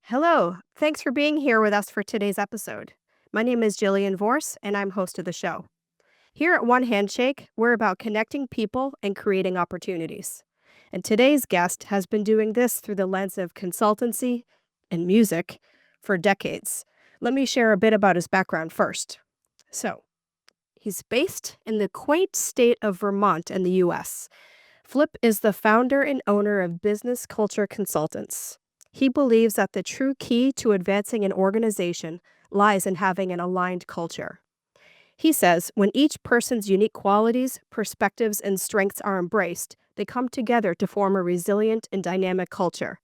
Hello. Thanks for being here with us for today's episode. My name is Jillian Vorce, and I'm host of the show. Here at One Handshake, we're about connecting people and creating opportunities. And today's guest has been doing this through the lens of consultancy and music for decades. Let me share a bit about his background first. So, he's based in the quaint state of Vermont in the US. Flip is the founder and owner of Business Culture Consultants. He believes that the true key to advancing an organization lies in having an aligned culture. He says when each person's unique qualities, perspectives, and strengths are embraced, they come together to form a resilient and dynamic culture,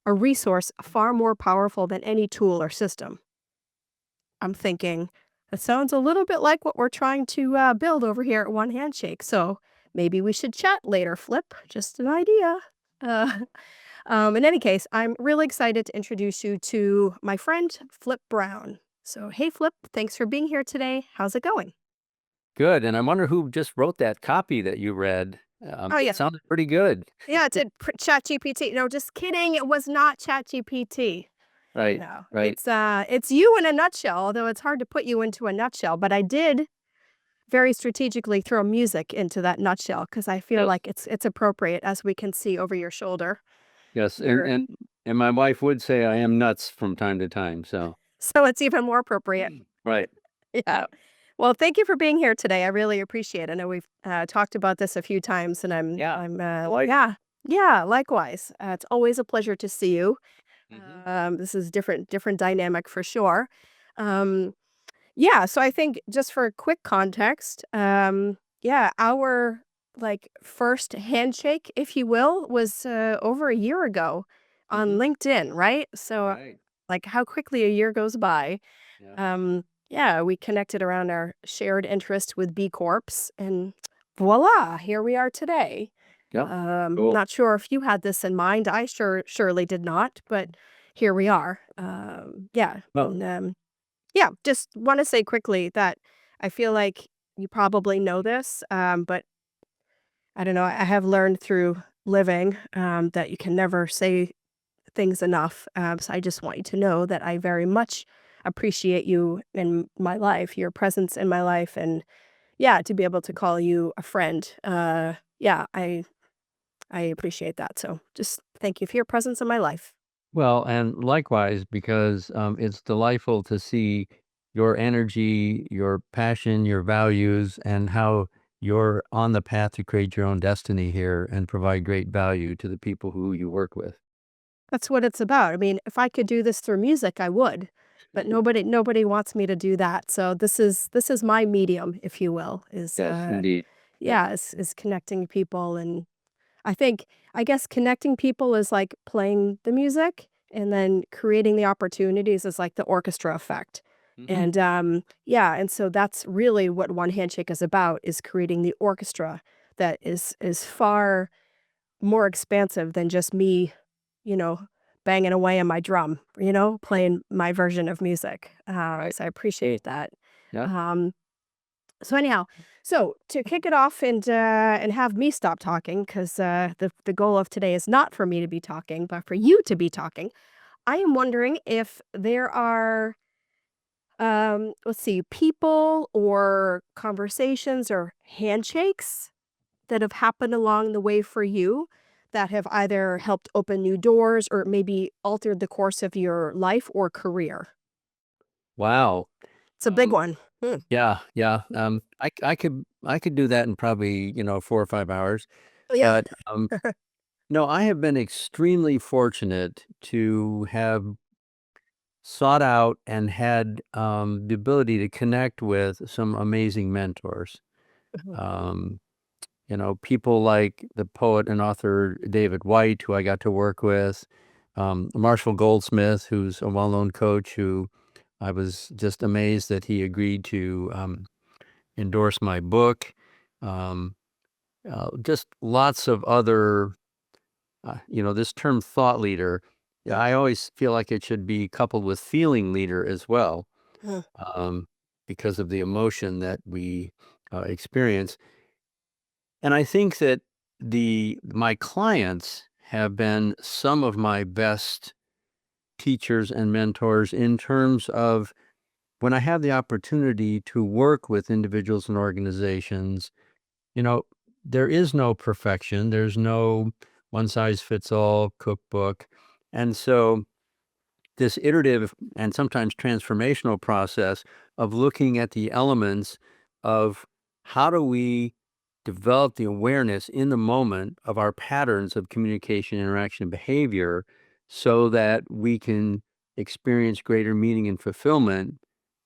a resource far more powerful than any tool or system. I'm thinking, that sounds a little bit like what we're trying to build over here at One Handshake. So maybe we should chat later, Flip. Just an idea. Uh, in any case, I'm really excited to introduce you to my friend, Flip Brown. So, hey, Flip, thanks for being here today. How's it going? Good, and I wonder who just wrote that copy that you read. Oh, It yeah. sounded pretty good. Yeah, it's ChatGPT. No, just kidding. It was not ChatGPT. Right, No, right. it's you in a nutshell, although it's hard to put you into a nutshell. But I did very strategically throw music into that nutshell because I feel Yes, like it's appropriate, as we can see over your shoulder. yes, and You're and and my wife would say I am nuts from time to time, so so it's even more appropriate. right. Yeah. Well, thank you for being here today. I really appreciate it. I know we've talked about this a few times, and Yeah, I'm like yeah, likewise. It's always a pleasure to see you. Mhm. This is different dynamic for sure. Um, yeah, so I think just for quick context, yeah, our like first handshake, if you will, was over a year ago on Mhm. LinkedIn, right? So Right. like how quickly a year goes by. Yeah. Yeah, we connected around our shared interest with B Corps, and voila, here we are today. Yep. Cool. Not sure if you had this in mind. I surely did not, but here we are. Yeah, Well, and yeah, just want to say quickly that I feel like you probably know this, but I don't know. I have learned through living that you can never say things enough. So I just want you to know that I very much appreciate you in my life, your presence in my life, and yeah, to be able to call you a friend. Yeah, I appreciate that. So just thank you for your presence in my life. and likewise, because, it's delightful to see your energy, your passion, your values, and how you're on the path to create your own destiny here and provide great value to the people who you work with. That's what it's about. I mean, if I could do this through music, I would, but nobody wants me to do that. So this is my medium, if you will, is Yes, indeed. Yep. yeah, is connecting people. And I think I guess connecting people is like playing the music, and then creating the opportunities is like the orchestra effect. Mhm. And yeah, and so that's really what One Handshake is about, is creating the orchestra that is far more expansive than just me, you know, banging away on my drum, playing my version of music. Right. So I appreciate that. Yeah. Um, so anyhow, so to kick it off and have me stop talking, because the goal of today is not for me to be talking, but for you to be talking. I am wondering if there are, let's see, people or conversations or handshakes that have happened along the way for you that have either helped open new doors or maybe altered the course of your life or career? Wow. It's a big one. Hmm. Yeah, yeah. I could do that in probably, 4 or 5 hours. Yeah. But, no, I have been extremely fortunate to have sought out and had, the ability to connect with some amazing mentors. Mhm. Um, people like the poet and author David White, who I got to work with, Marshall Goldsmith, who's a well-known coach who I was just amazed that he agreed to, endorse my book. Um, just lots of other, this term thought leader. Yeah, Mm, I always feel like it should be coupled with feeling leader as well, mm, um, because of the emotion that we experience. And I think that my clients have been some of my best teachers and mentors in terms of when I have the opportunity to work with individuals and organizations, you know, there is no perfection. There's no one size fits all cookbook. And so this iterative and sometimes transformational process of looking at the elements of how do we develop the awareness in the moment of our patterns of communication, interaction, and behavior so that we can experience greater meaning and fulfillment.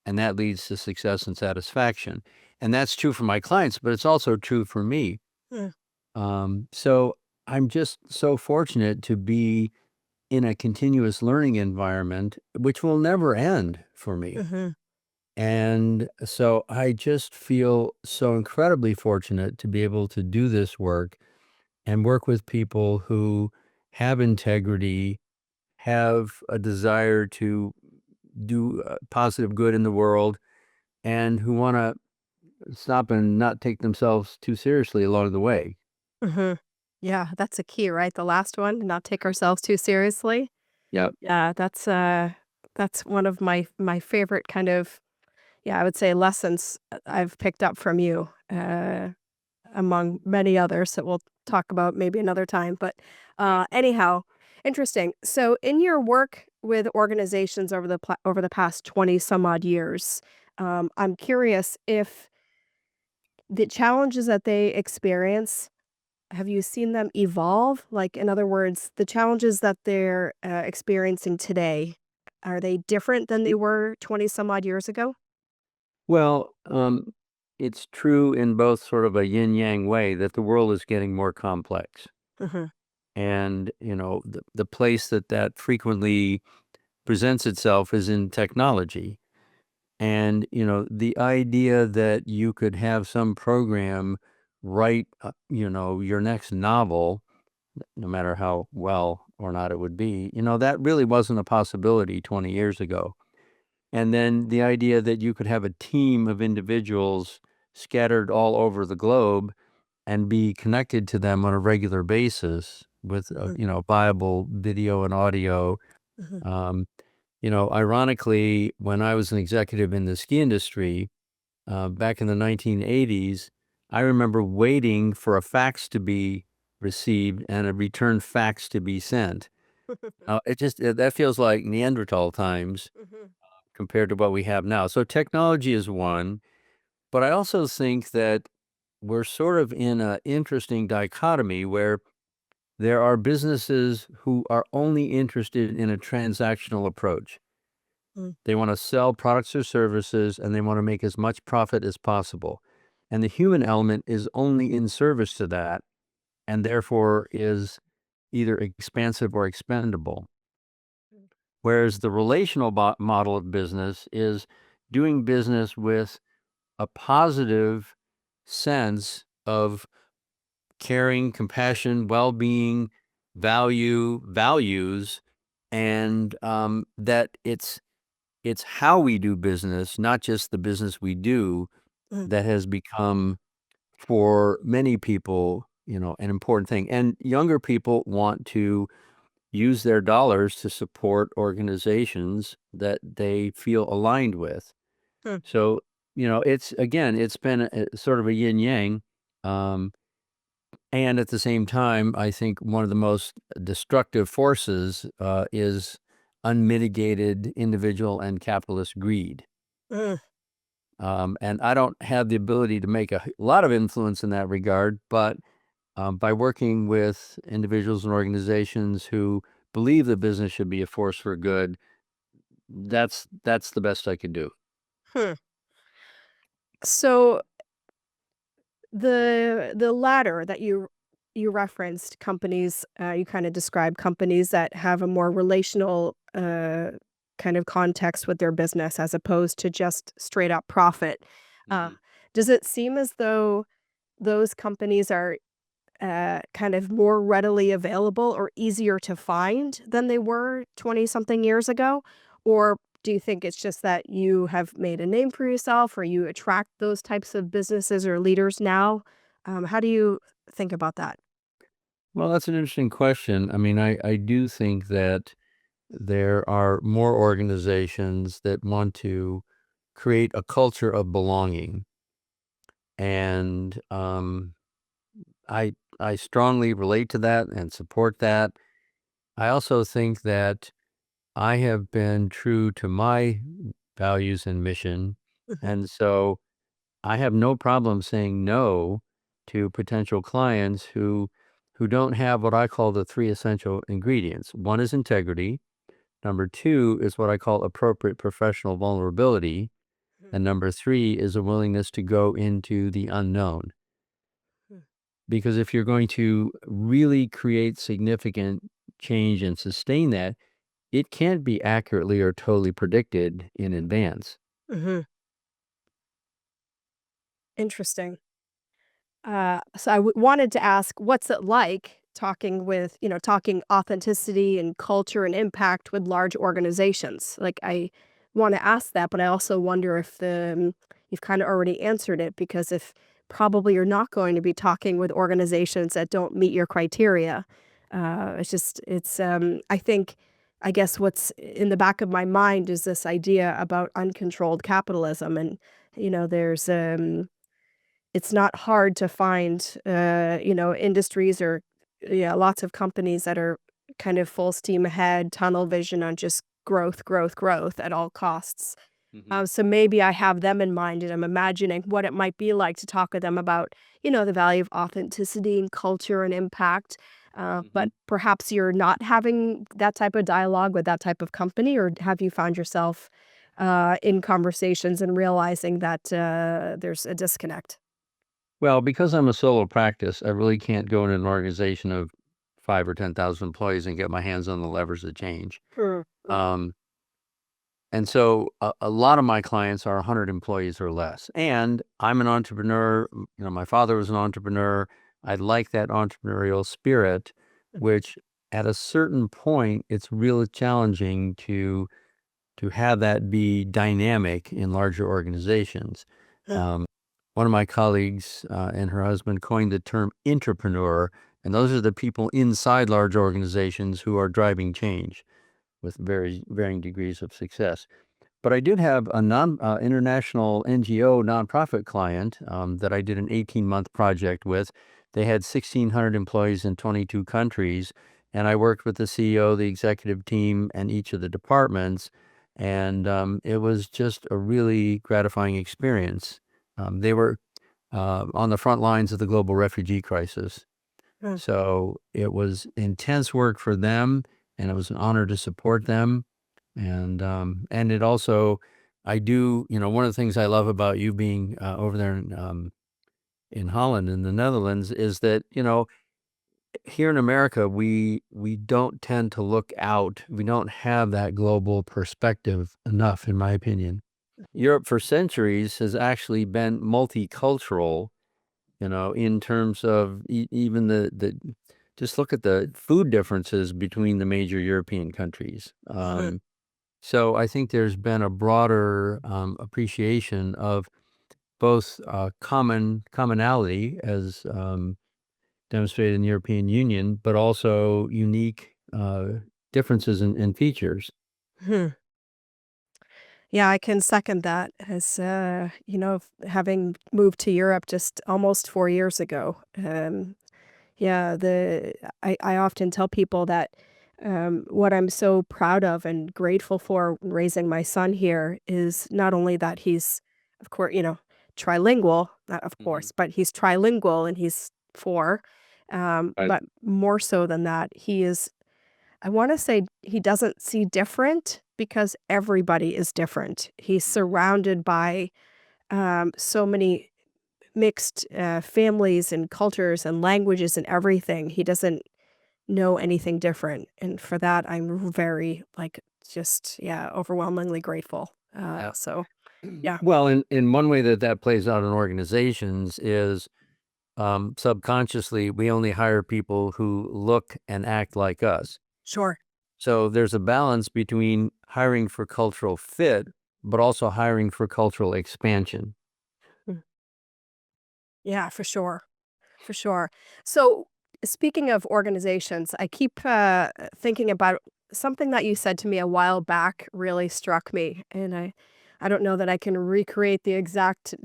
And that leads to success and satisfaction. And that's true for my clients, but it's also true for me. Mm. So I'm just so fortunate to be in a continuous learning environment, which will never end for me. Mhm. And so I just feel so incredibly fortunate to be able to do this work and work with people who have integrity, have a desire to do positive good in the world, and who want to stop and not take themselves too seriously along the way. Mhm. Yeah, that's a key, right? The last one, not take ourselves too seriously. Yep. Yeah, that's one of my favorite kind of, yeah, I would say lessons I've picked up from you, among many others that we'll talk about maybe another time. But anyhow, interesting. So, in your work with organizations over the past 20 some odd years, I'm curious if the challenges that they experience, have you seen them evolve? Like, in other words, the challenges that they're experiencing today, are they different than they were 20 some odd years ago? Well, it's true in both sort of a yin yang way that the world is getting more complex. Hmm. And, the place that that frequently presents itself is in technology. And, the idea that you could have some program write, your next novel, no matter how well or not it would be, that really wasn't a possibility 20 years ago. And then the idea that you could have a team of individuals scattered all over the globe and be connected to them on a regular basis with, viable video and audio. Hmm. Um, Ironically, when I was an executive in the ski industry back in the 1980s, I remember waiting for a fax to be received and a return fax to be sent. That feels like Neanderthal times Hmm. compared to what we have now. So technology is one, but I also think that we're sort of in an interesting dichotomy where there are businesses who are only interested in a transactional approach. Mm. They want to sell products or services and they want to make as much profit as possible. And the human element is only in service to that and therefore is either expansive or expendable. Whereas the relational model of business is doing business with a positive sense of caring, compassion, well-being, values, and that it's how we do business, not just the business we do, Mm. that has become for many people, an important thing. And younger people want to use their dollars to support organizations that they feel aligned with. Mm. So, it's been sort of a yin yang. Um, and at the same time, I think one of the most destructive forces is unmitigated individual and capitalist greed. Mm. And I don't have the ability to make a lot of influence in that regard, but by working with individuals and organizations who believe the business should be a force for good, that's the best I could do. Hmm. So the latter that you referenced, companies, you kinda described companies that have a more relational, kind of context with their business as opposed to just straight up profit. Uh, Mhm. does it seem as though those companies are kind of more readily available or easier to find than they were 20 something years ago? Or do you think it's just that you have made a name for yourself or you attract those types of businesses or leaders now? How do you think about that? Well, that's an interesting question. I mean, I do think that there are more organizations that want to create a culture of belonging. And I I strongly relate to that and support that. I also think that I have been true to my values and mission, Mhm, and so I have no problem saying no to potential clients who don't have what I call the 3 essential ingredients. One is integrity, number 2 is what I call appropriate professional vulnerability, mhm, and number 3 is a willingness to go into the unknown. mhm, Because if you're going to really create significant change and sustain that, it can't be accurately or totally predicted in advance. mhm. Interesting. So wanted to ask, what's it like talking with, talking authenticity and culture and impact with large organizations? Like, I want to ask that, but I also wonder if you've kind of already answered it because if probably you're not going to be talking with organizations that don't meet your criteria. I think, I guess what's in the back of my mind is this idea about uncontrolled capitalism. And, there's, it's not hard to find, industries or yeah, lots of companies that are kind of full steam ahead, tunnel vision on just growth, growth, growth at all costs. Mhm, So maybe I have them in mind and I'm imagining what it might be like to talk with them about, the value of authenticity and culture and impact. But mhm. perhaps you're not having that type of dialogue with that type of company, or have you found yourself in conversations and realizing that there's a disconnect? Well, because I'm a solo practice, I really can't go in an organization of 5 or 10,000 employees and get my hands on the levers of change. Mm, mm, Um, and so a lot of my clients are 100 employees or less. And I'm an entrepreneur. My father was an entrepreneur. I like that entrepreneurial spirit, mhm, which at a certain point, it's really challenging to have that be dynamic in larger organizations. huh, Um, One of my colleagues and her husband coined the term entrepreneur, and those are the people inside large organizations who are driving change with very varying degrees of success. But I did have a international NGO nonprofit client that I did an 18-month project with. They had 1,600 employees in 22 countries, and I worked with the CEO, the executive team, and each of the departments. And it was just a really gratifying experience. They were on the front lines of the global refugee crisis. huh, So it was intense work for them, and it was an honor to support them. And it also, I do, one of the things I love about you being over there in Holland, in the Netherlands, is that here in America we don't tend to look out. We don't have that global perspective enough, in my opinion. Europe for centuries has actually been multicultural, in terms of even the just look at the food differences between the major European countries. huh, So I think there's been a broader appreciation of both commonality as demonstrated in the European Union, but also unique differences in features. hmm. Yeah, I can second that as, having moved to Europe just almost 4 years ago. Yeah, I often tell people that, what I'm so proud of and grateful for raising my son here is not only that he's, of course, trilingual, not of Mhm. course, but he's trilingual and he's 4, Right. but more so than that, he is, I wanna say, he doesn't see different because everybody is different. He's Mhm. surrounded by, so many mixed, families and cultures and languages and everything. He doesn't know anything different, and for that, I'm very, like, just, yeah, overwhelmingly grateful. Yeah. So, yeah, Well, in one way that that plays out in organizations is subconsciously we only hire people who look and act like us. sure. So there's a balance between hiring for cultural fit, but also hiring for cultural expansion. Mm, yeah, for sure, for sure. So, speaking of organizations, I keep, thinking about something that you said to me a while back really struck me, and I don't know that I can recreate the exact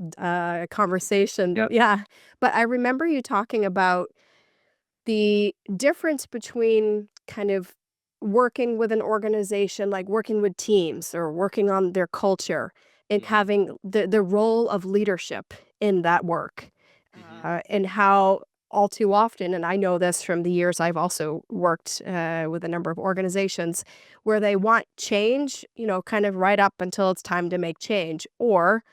conversation. Yep. Yeah, but I remember you talking about the difference between kind of working with an organization, like working with teams or working on their culture, and Mhm. having the role of leadership in that work, Mhm. and how all too often, and I know this from the years I've also worked with a number of organizations, where they want change, kind of right up until it's time to make change, or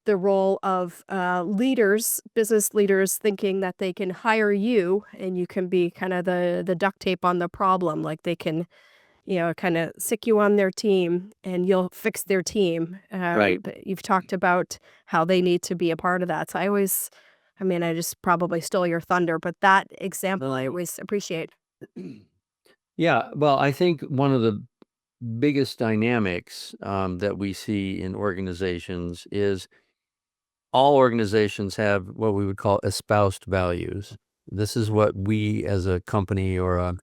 the role of leaders, business leaders, thinking that they can hire you and you can be kind of the duct tape on the problem, like they can, kind of stick you on their team and you'll fix their team. Right. But you've talked about how they need to be a part of that. So I mean, I just probably stole your thunder, but that example I No. always appreciate. Yeah, well, I think one of the biggest dynamics that we see in organizations is all organizations have what we would call espoused values. This is what we as a company or a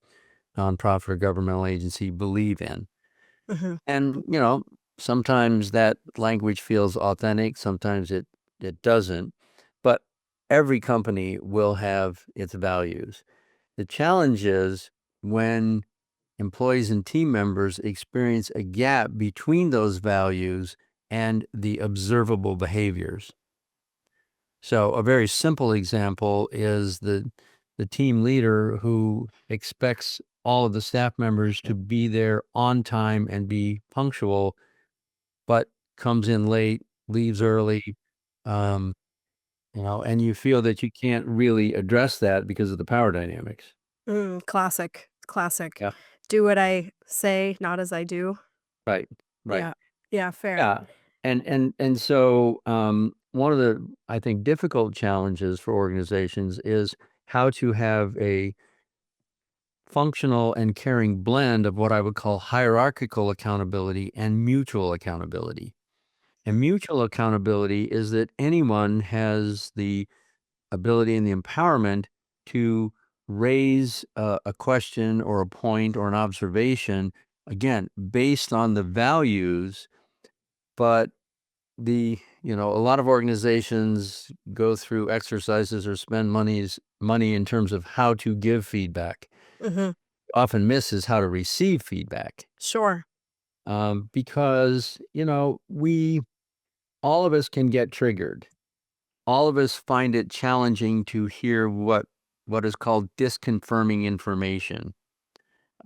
nonprofit or governmental agency believe in. Hmm. And, sometimes that language feels authentic, sometimes it doesn't. But every company will have its values. The challenge is when employees and team members experience a gap between those values and the observable behaviors. So a very simple example is the team leader who expects all of the staff members to be there on time and be punctual, but comes in late, leaves early, um, and you feel that you can't really address that because of the power dynamics. Classic, classic. Yeah. Do what I say, not as I do. Right. Right. Yeah. Yeah, fair. Yeah. And so one of the I think difficult challenges for organizations is how to have a functional and caring blend of what I would call hierarchical accountability and mutual accountability. And mutual accountability is that anyone has the ability and the empowerment to raise a question or a point or an observation, again, based on the values, but a lot of organizations go through exercises or spend money in terms of how to give feedback. Mhm. Often misses how to receive feedback, Sure. because we all of us can get triggered. All of us find it challenging to hear what is called disconfirming information,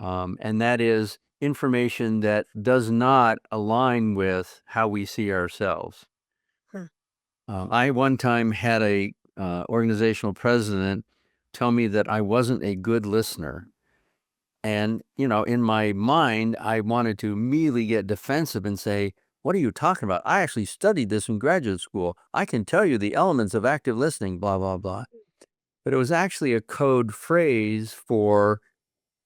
and that is information that does not align with how we see ourselves. Huh. I one time had a organizational president tell me that I wasn't a good listener. And, in my mind, I wanted to immediately get defensive and say, "What are you talking about? I actually studied this in graduate school. I can tell you the elements of active listening, blah, blah, blah." But it was actually a code phrase for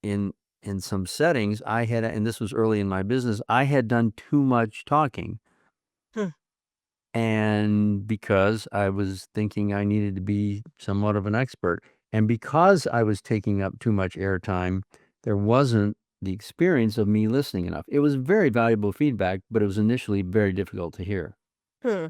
in in some settings I had, and this was early in my business, I had done too much talking. Hmm. And because I was thinking I needed to be somewhat of an expert, and because I was taking up too much airtime, there wasn't the experience of me listening enough. It was very valuable feedback, but it was initially very difficult to hear. Hmm.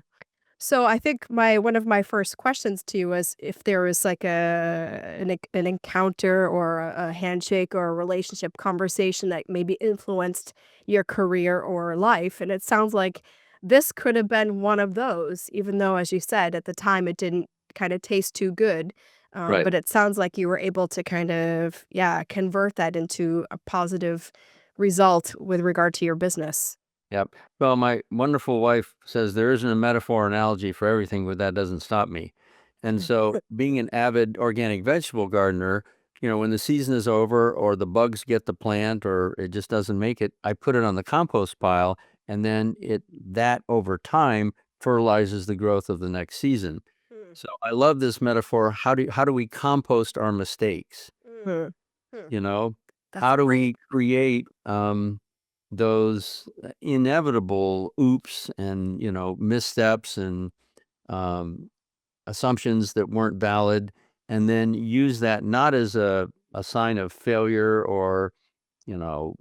So I think my one of my first questions to you was if there was like an encounter or a handshake or a relationship conversation that maybe influenced your career or life, and it sounds like this could have been one of those, even though, as you said, at the time it didn't kind of taste too good. Right. But it sounds like you were able to kind of, yeah, convert that into a positive result with regard to your business. Yep. Well, my wonderful wife says there isn't a metaphor or analogy for everything, but that doesn't stop me. And so, being an avid organic vegetable gardener, when the season is over or the bugs get the plant or it just doesn't make it, I put it on the compost pile, and then that over time fertilizes the growth of the next season. Hmm. So I love this metaphor. How do we compost our mistakes? Hmm. Hmm. You know, That's how do great. we create those inevitable oops and missteps and um, assumptions that weren't valid, and then use that not as a sign of failure or you know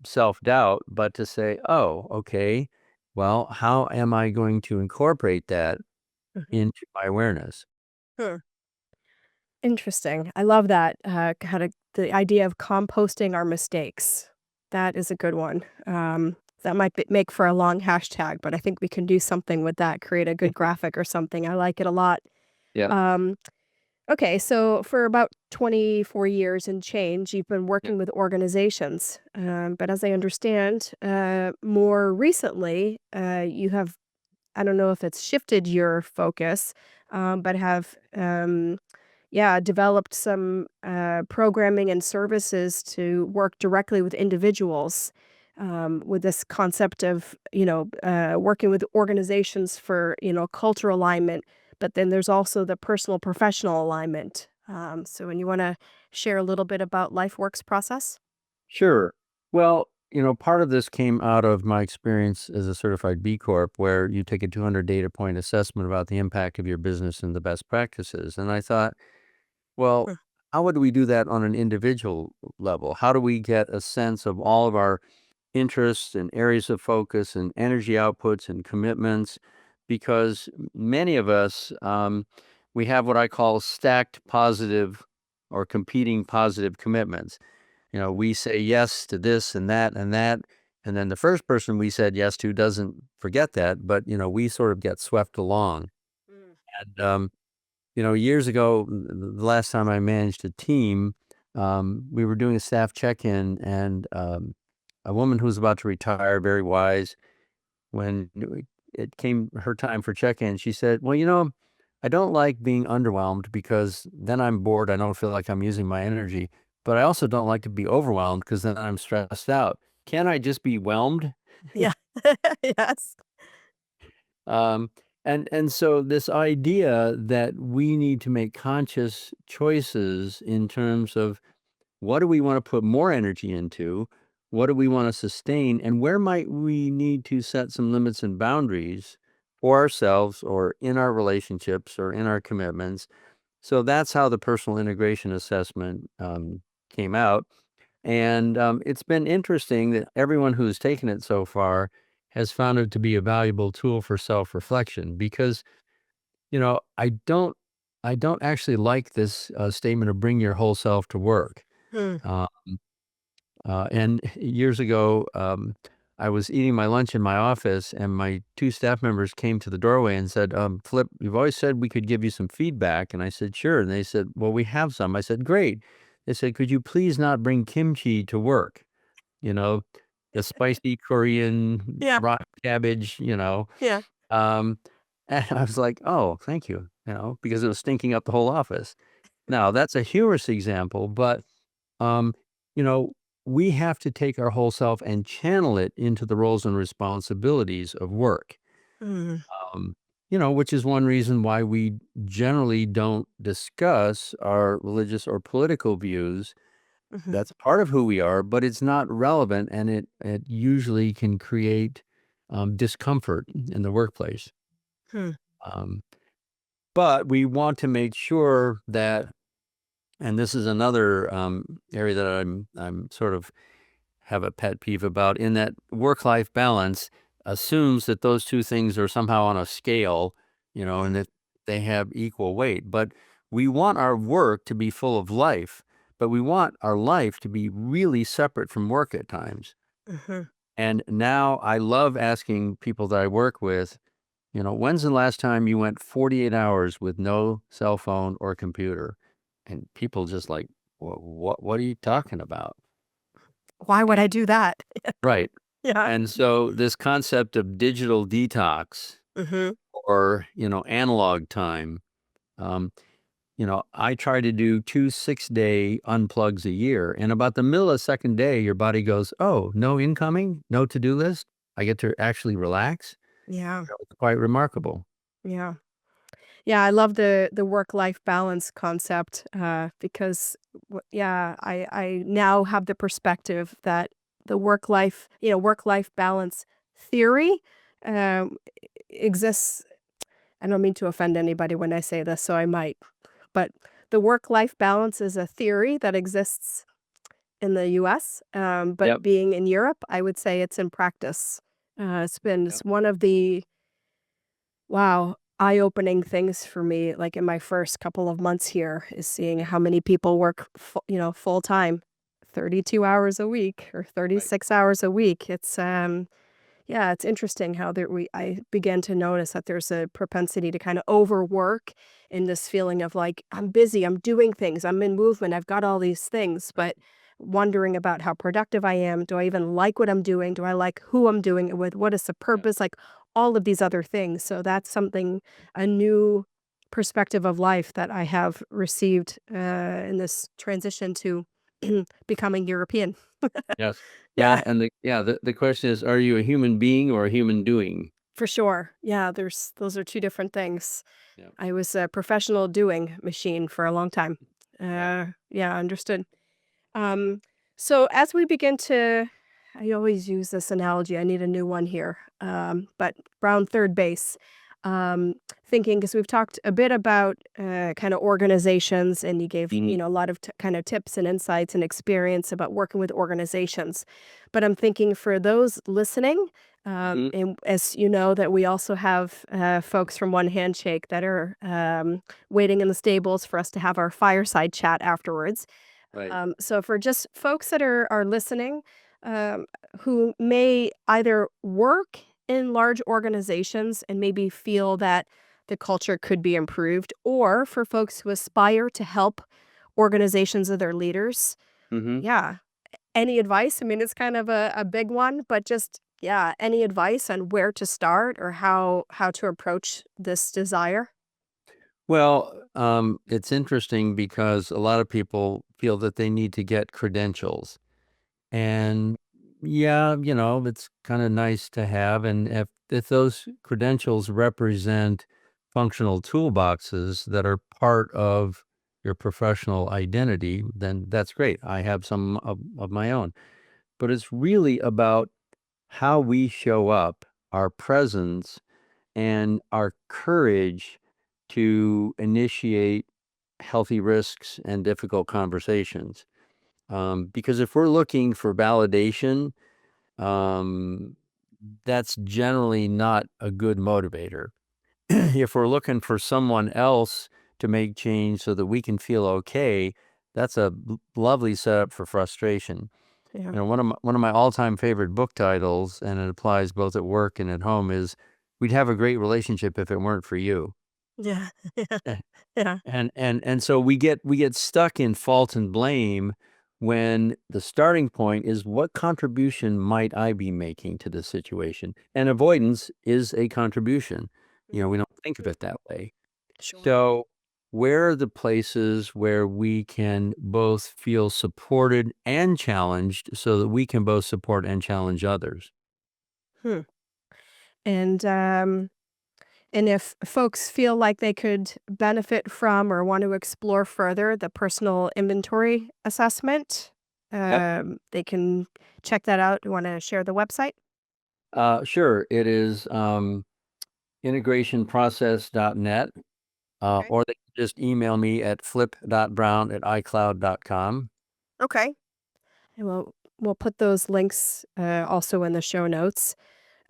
self-doubt, but to say, "Oh, okay, well, how am I going to incorporate that Mhm. into my awareness?" Hmm. Interesting. I love that, kinda the idea of composting our mistakes. That is a good one. That might make for a long hashtag, but I think we can do something with that, create a good graphic or something. I like it a lot. Yeah, Um, okay, so for about 24 years and change, you've been yeah, working with organizations. But as I understand, more recently, you have, I don't know if it's shifted your focus, but have yeah, developed some programming and services to work directly with individuals, with this concept of, working with organizations for, cultural alignment. But then there's also the personal professional alignment. So when you want to share a little bit about LifeWorks process? sure. Well, part of this came out of my experience as a certified B Corp, where you take a 200 data point assessment about the impact of your business and the best practices. And I thought, well, Hmm. how would we do that on an individual level? How do we get a sense of all of our interests and areas of focus and energy outputs and commitments? Because many of us, we have what I call stacked positive or competing positive commitments. We say yes to this and that and that. And then the first person we said yes to doesn't forget that, but we sort of get swept along. Mm. And years ago, the last time I managed a team, we were doing a staff check-in, and a woman who was about to retire, very wise, when it came her time for check-in, she said, "Well, I don't like being underwhelmed because then I'm bored. I don't feel like I'm using my energy, but I also don't like to be overwhelmed because then I'm stressed out. Can't I just be whelmed?" Yeah. Yes. Um, and so this idea that we need to make conscious choices in terms of what do we want to put more energy into, what do we want to sustain, and where might we need to set some limits and boundaries for ourselves or in our relationships or in our commitments. So that's how the personal integration assessment came out. And it's been interesting that everyone who's taken it so far has found it to be a valuable tool for self-reflection because, I don't actually like this statement of bring your whole self to work. Hmm. Uh, and years ago, I was eating my lunch in my office, and my two staff members came to the doorway and said, "Flip, you've always said we could give you some feedback." And I said, "Sure." And they said, "Well, we have some." I said, "Great." They said, "Could you please not bring kimchi to work?" You know, the spicy Korean Yeah. rock cabbage, Yeah. Um, and I was like, "Oh, thank you," because it was stinking up the whole office. Now, that's a humorous example, but, um, you know, we have to take our whole self and channel it into the roles and responsibilities of work, Mm. um, which is one reason why we generally don't discuss our religious or political views. Mhm. That's part of who we are, but it's not relevant, and it usually can create, discomfort in the workplace. Hmm. Um, but we want to make sure that, and this is another area that I'm sort of have a pet peeve about, in that work-life balance assumes that those two things are somehow on a scale, and that they have equal weight. But we want our work to be full of life, but we want our life to be really separate from work at times. Mhm. And now I love asking people that I work with, when's the last time you went 48 hours with no cell phone or computer? And people just like, what are you talking about? Why would I do that? Right. Yeah. And so this concept of digital detox Mhm. or, analog time, um, I try to do 2 6-day unplugs a year. And about the millisecond day, your body goes, "Oh, no incoming, no to-do list. I get to actually relax." Yeah. It's quite remarkable. Yeah. Yeah, I love the work-life balance concept, because yeah, I now have the perspective that the work-life balance theory, um, exists. I don't mean to offend anybody when I say this, so I might, but the work-life balance is a theory that exists in the US, but Yep. being in Europe, I would say it's in practice. It's Yep. one of the, wow, eye-opening things for me, like, in my first couple of months here, is seeing how many people work full time, 32 hours a week or Right. 36 hours a week. Yeah, it's interesting how I began to notice that there's a propensity to kinda overwork in this feeling of, like, I'm busy, I'm doing things, I'm in movement, I've got all these things, but wondering about how productive I am. Do I even like what I'm doing? Do I like who I'm doing it with? What is the Yep. purpose? Like, all of these other things. So that's something, a new perspective of life that I have received, in this transition to becoming European. Yes. Yeah. The question is, are you a human being or a human doing? For sure. Yeah, those are 2 different things. Yep. I was a professional doing machine for a long time. Yeah. Yeah, understood. Um, so as we begin to, I always use this analogy, I need a new one here, but round third base, thinking, because we've talked a bit about kind of organizations, and you gave, Mhm. a lot of kind of tips and insights and experience about working with organizations. But I'm thinking for those listening, Mhm. and as you know, that we also have folks from One Handshake that are waiting in the stables for us to have our fireside chat afterwards. Right. So for just folks that are listening, um, who may either work in large organizations and maybe feel that the culture could be improved, or for folks who aspire to help organizations of their leaders, Mhm. yeah. Any advice? I mean, it's kind of a big one, but just, yeah, any advice on where to start or how to approach this desire? Well, it's interesting because a lot of people feel that they need to get credentials. And yeah, it's kind of nice to have. And if those credentials represent functional toolboxes that are part of your professional identity, then that's great. I have some of my own. But it's really about how we show up, our presence, and our courage to initiate healthy risks and difficult conversations. Because if we're looking for validation, um, that's generally not a good motivator. If we're looking for someone else to make change so that we can feel okay, that's a lovely setup for frustration. Yeah. One of my all-time favorite book titles, and it applies both at work and at home, is "We'd have a great relationship if it weren't for you." Yeah. Yeah. Eh, Yeah. and so we get stuck in fault and blame when the starting point is, what contribution might I be making to this situation? And avoidance is a contribution. We Mhm. don't think of Mm. it that way. Sure. So, where are the places where we can both feel supported and challenged so that we can both support and challenge others? Hmm. And, and if folks feel like they could benefit from or want to explore further the personal inventory assessment, Yep. they can check that out. You wanna share the website? Sure. It is integrationprocess.net, Okay. or they can just email me at flip.brown@icloud.com. Okay. And we'll put those links, also in the show notes.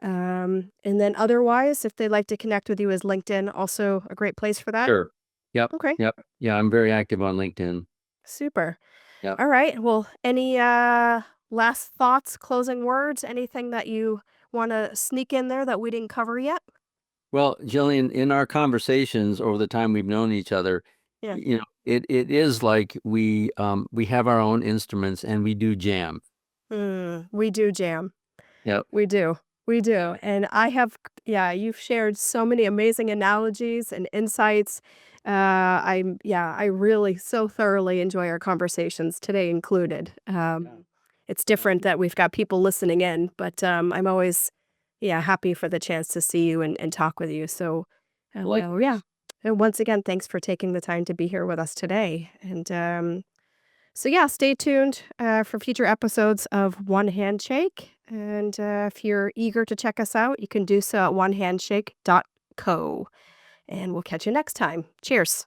And then otherwise, if they'd like to connect with you, is LinkedIn also a great place for that? Sure. Yep. Okay. Yep. Yeah, I'm very active on LinkedIn. Super. Yep. All right. Well, any last thoughts, closing words, anything that you want to sneak in there that we didn't cover yet? Well, Jillian, in our conversations over the time we've known each other, Yeah. it is like we have our own instruments and we do jam. We do jam. Yep. We do. We do. Yeah. And I have, yeah, you've shared so many amazing analogies and insights. I really so thoroughly enjoy our conversations today included. Yeah. It's Yeah. different that we've got people listening in, but I'm always, yeah, happy for the chance to see you and talk with you. So, well, yeah. Likewise. And once again, thanks for taking the time to be here with us today. And so, yeah, stay tuned for future episodes of One Handshake. And if you're eager to check us out, you can do so at onehandshake.co. And we'll catch you next time. Cheers.